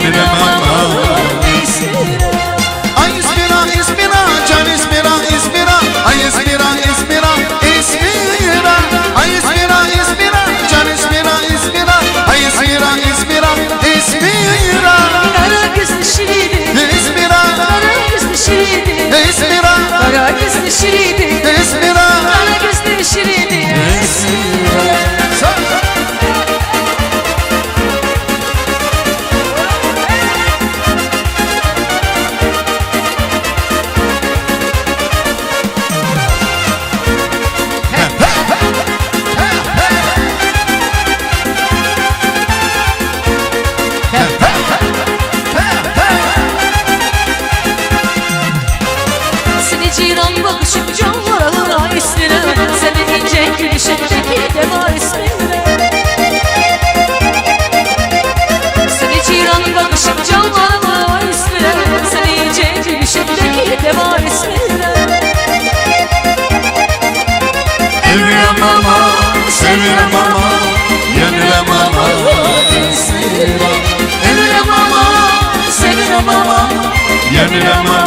Yenilem ama Ay İspira, İspira, can İspira, İspira. Ay İspira, İspira, İspira. Ay İspira, İspira, can İspira, İspira. Ay İspira, İspira, İspira. Kara gözlü şiridi, İspira, kara gözlü şiridi, İspira, kara gözlü şiridi, İspira, kara gözlü şiridi. Seni ciran bakışım canlara ismine, senin ince gülüşündeki de var ismine. Seni ciran bakışım canlara ismine, senin ince gülüşündeki de var ismine. Yenilem ama, sevilem ama, yenilem ama, İspira. Yenilem ama, sevilem ama, yenilem ama.